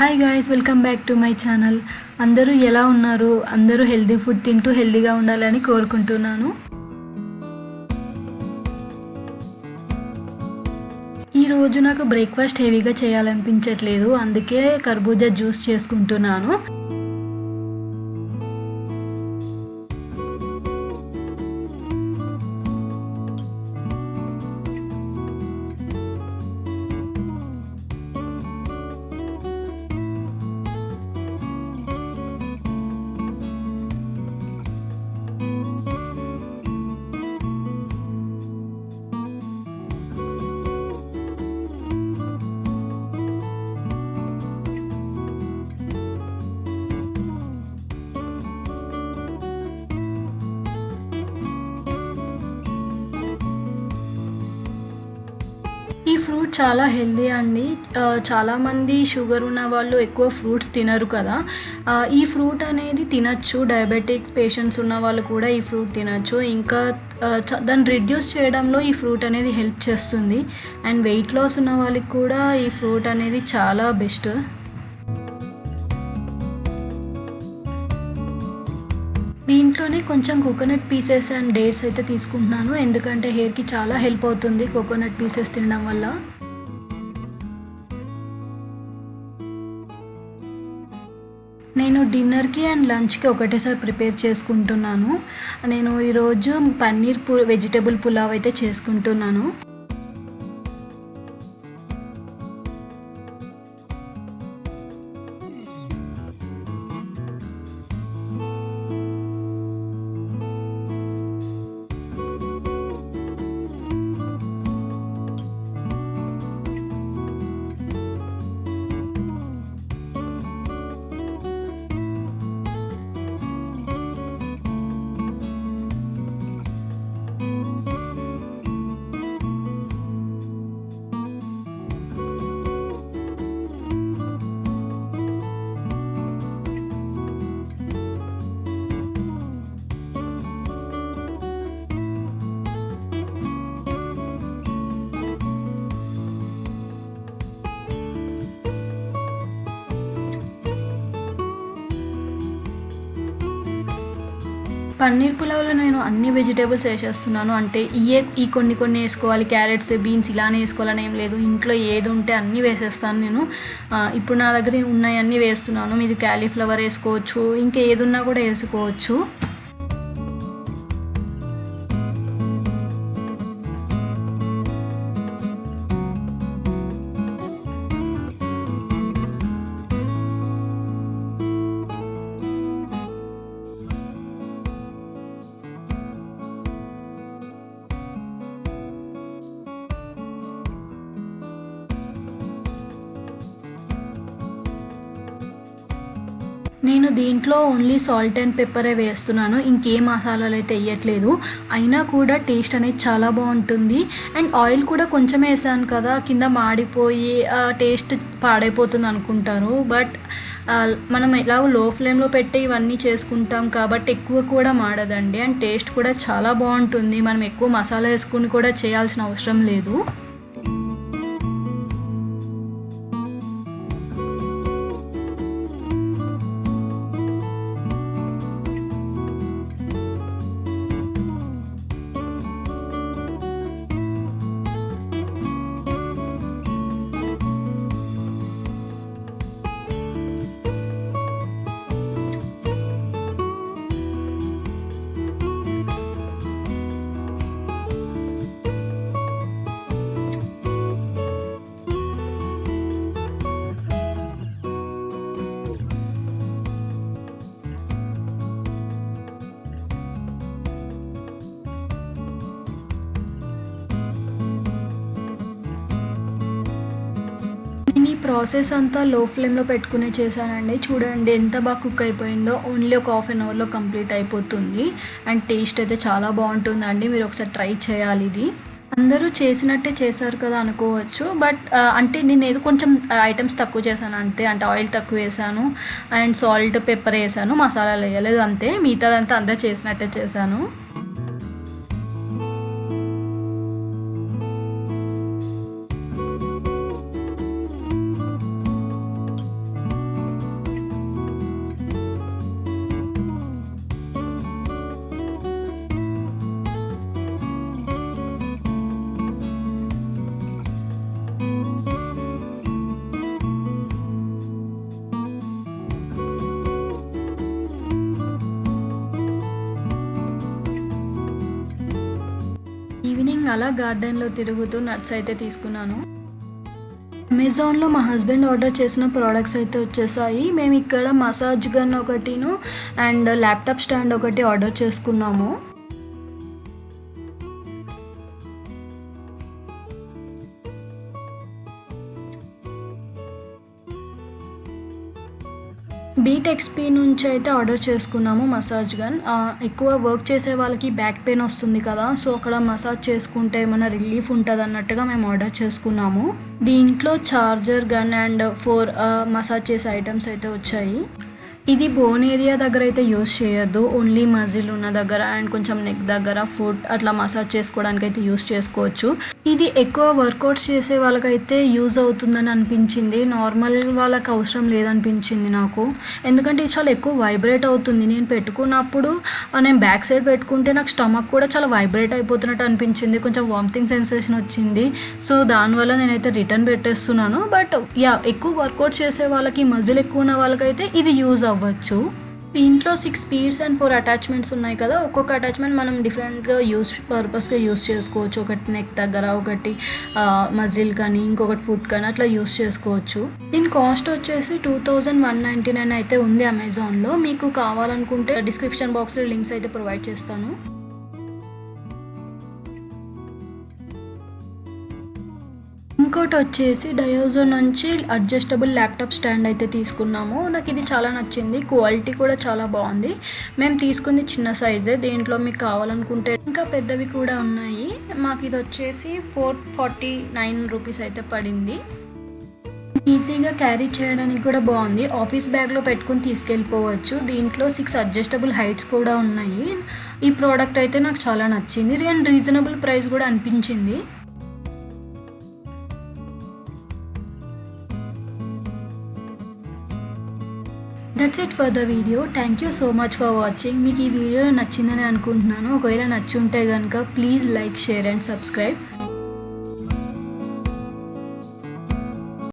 Hi guys, welcome back to my channel. అందరూ ఎలా ఉన్నారు? అందరూ హెల్తీ ఫుడ్ తింటూ హెల్తీగా ఉండాలని కోరుకుంటున్నాను. ఈరోజు నాకు బ్రేక్ఫాస్ట్ హెవీగా చేయాలనిపించట్లేదు, అందుకే కర్బూజా జ్యూస్ చేసుకుంటున్నాను. ఈ ఫ్రూట్ చాలా హెల్దీ అండి. చాలామంది షుగర్ ఉన్న వాళ్ళు ఎక్కువ ఫ్రూట్స్ తినరు కదా. ఈ ఫ్రూట్ అనేది తినచ్చు. డయాబెటిక్స్ పేషెంట్స్ ఉన్న వాళ్ళు కూడా ఈ ఫ్రూట్ తినచ్చు. ఇంకా దాన్ని రిడ్యూస్ చేయడంలో ఈ ఫ్రూట్ అనేది హెల్ప్ చేస్తుంది. అండ్ వెయిట్ లాస్ ఉన్న వాళ్ళకి కూడా ఈ ఫ్రూట్ అనేది చాలా బెస్ట్. దీంట్లోనే కొంచెం కోకోనట్ పీసెస్ అండ్ డేట్స్ అయితే తీసుకుంటున్నాను, ఎందుకంటే హెయిర్కి చాలా హెల్ప్ అవుతుంది కోకోనట్ పీసెస్ తినడం వల్ల. నేను డిన్నర్కి అండ్ లంచ్కి ఒకటేసారి ప్రిపేర్ చేసుకుంటున్నాను. నేను ఈరోజు పన్నీర్ వెజిటేబుల్ పులావ్ అయితే చేసుకుంటున్నాను. పన్నీర్ పులావ్లో నేను అన్ని వెజిటేబుల్స్ వేసేస్తున్నాను. అంటే ఈ కొన్ని వేసుకోవాలి, క్యారెట్స్ బీన్స్ ఇలానే వేసుకోవాలని ఏం లేదు. ఇంట్లో ఏది ఉంటే అన్నీ వేసేస్తాను నేను. ఇప్పుడు నా దగ్గర ఉన్నాయన్నీ వేస్తున్నాను. మీరు క్యాలీఫ్లవర్ వేసుకోవచ్చు, ఇంకా ఏది ఉన్నా కూడా వేసుకోవచ్చు. నేను దీంట్లో ఓన్లీ సాల్ట్ అండ్ పెప్పరే వేస్తున్నాను, ఇంకే మసాలాలు అయితే వేయట్లేదు. అయినా కూడా టేస్ట్ అనేది చాలా బాగుంటుంది. అండ్ ఆయిల్ కూడా కొంచెం వేసాను కదా, కింద మాడిపోయి టేస్ట్ పాడైపోతుంది అనుకుంటారు. బట్ మనం ఎలాగో లో ఫ్లేమ్లో పెట్టి ఇవన్నీ చేసుకుంటాం కాబట్టి ఎక్కువ కూడా మాడదండి. అండ్ టేస్ట్ కూడా చాలా బాగుంటుంది. మనం ఎక్కువ మసాలా వేసుకుని కూడా చేయాల్సిన అవసరం లేదు. ప్రాసెస్ అంతా లో ఫ్లేమ్లో పెట్టుకునే చేశానండి. చూడండి ఎంత బాగా కుక్ అయిపోయిందో. ఓన్లీ ఒక హాఫ్ అన్ అవర్లో కంప్లీట్ అయిపోతుంది. అండ్ టేస్ట్ అయితే చాలా బాగుంటుందండి. మీరు ఒకసారి ట్రై చేయాలి. ఇది అందరూ చేసినట్టే చేశారు కదా అనుకోవచ్చు, బట్ అంటే నేను ఏదో కొంచెం ఐటమ్స్ తక్కువ చేశాను అంతే. అంటే ఆయిల్ తక్కువ వేసాను అండ్ సాల్ట్ పెప్పర్ వేసాను, మసాలాలు వేయలేదు అంతే. మిగతాదంతా అందరూ చేసినట్టే చేశాను. అలా గార్డెన్లో తిరుగుతూ నట్స్ అయితే తీసుకున్నాను. అమెజాన్లో మా హస్బెండ్ ఆర్డర్ చేసిన ప్రోడక్ట్స్ అయితే వచ్చేసాయి. మేము ఇక్కడ మసాజ్ గన్ ఒకటిను అండ్ ల్యాప్టాప్ స్టాండ్ ఒకటి ఆర్డర్ చేసుకున్నాము. బీట్ ఎక్స్పీ నుంచి అయితే ఆర్డర్ చేసుకున్నాము మసాజ్ గన్. ఎక్కువ వర్క్ చేసే వాళ్ళకి బ్యాక్ పెయిన్ వస్తుంది కదా, సో అక్కడ మసాజ్ చేసుకుంటే ఏమైనా రిలీఫ్ ఉంటుంది అన్నట్టుగా మేము ఆర్డర్ చేసుకున్నాము. దీంట్లో చార్జర్ గన్ అండ్ 4 మసాజ్ చేసే ఐటమ్స్ అయితే వచ్చాయి. ఇది బోన్ ఏరియా దగ్గర అయితే యూస్ చేయొద్దు, ఓన్లీ మజిల్ ఉన్న దగ్గర అండ్ కొంచెం నెక్ దగ్గర ఫుట్ అట్లా మసాజ్ చేసుకోవడానికి అయితే యూస్ చేసుకోవచ్చు. ఇది ఎక్కువ వర్కౌట్స్ చేసే వాళ్ళకైతే యూజ్ అవుతుందని అనిపించింది, నార్మల్ వాళ్ళకి అవసరం లేదనిపించింది నాకు. ఎందుకంటే ఇది చాలా ఎక్కువ వైబ్రేట్ అవుతుంది. నేను పెట్టుకున్నప్పుడు నేను బ్యాక్ సైడ్ పెట్టుకుంటే నాకు స్టమక్ కూడా చాలా వైబ్రేట్ అయిపోతున్నట్టు అనిపించింది, కొంచెం వామిటింగ్ సెన్సేషన్ వచ్చింది. సో దానివల్ల నేనైతే రిటర్న్ పెట్టేస్తున్నాను. బట్ ఎక్కువ వర్కౌట్ చేసే వాళ్ళకి, మజిల్ ఎక్కువ ఉన్న వాళ్ళకైతే ఇది యూజ్ అవ్వచ్చు. దీంట్లో 6 స్పీడ్స్ అండ్ 4 అటాచ్మెంట్స్ ఉన్నాయి కదా, ఒక్కొక్క అటాచ్మెంట్ మనం డిఫరెంట్గా పర్పస్గా యూస్ చేసుకోవచ్చు. ఒకటి నెక్ దగ్గర, ఒకటి మజిల్ కానీ, ఇంకొకటి ఫుట్ కానీ అట్లా యూస్ చేసుకోవచ్చు. దీని కాస్ట్ వచ్చేసి 2199 అయితే ఉంది అమెజాన్లో. మీకు కావాలనుకుంటే డిస్క్రిప్షన్ బాక్స్లో లింక్స్ అయితే ప్రొవైడ్ చేస్తాను. ఇంకోటి వచ్చేసి డయోజో నుంచి అడ్జస్టబుల్ ల్యాప్టాప్ స్టాండ్ అయితే తీసుకున్నాము. నాకు ఇది చాలా నచ్చింది, క్వాలిటీ కూడా చాలా బాగుంది. మేము తీసుకుంది చిన్న సైజే, దీంట్లో మీకు కావాలనుకుంటే ఇంకా పెద్దవి కూడా ఉన్నాయి. మాకు ఇది వచ్చేసి 449 రూపీస్ అయితే పడింది. ఈజీగా క్యారీ చేయడానికి కూడా బాగుంది, ఆఫీస్ బ్యాగ్లో పెట్టుకుని తీసుకెళ్ళిపోవచ్చు. దీంట్లో 6 అడ్జస్టబుల్ హైట్స్ కూడా ఉన్నాయి. ఈ ప్రోడక్ట్ అయితే నాకు చాలా నచ్చింది అండ్ రీజనబుల్ ప్రైస్ కూడా అనిపించింది. That's it for the video. Thank you so much for watching. మీకు ఈ వీడియో నచ్చిందని అనుకుంటున్నాను. ఒకవేళ నచ్చి ఉంటే కనుక please like, share and subscribe.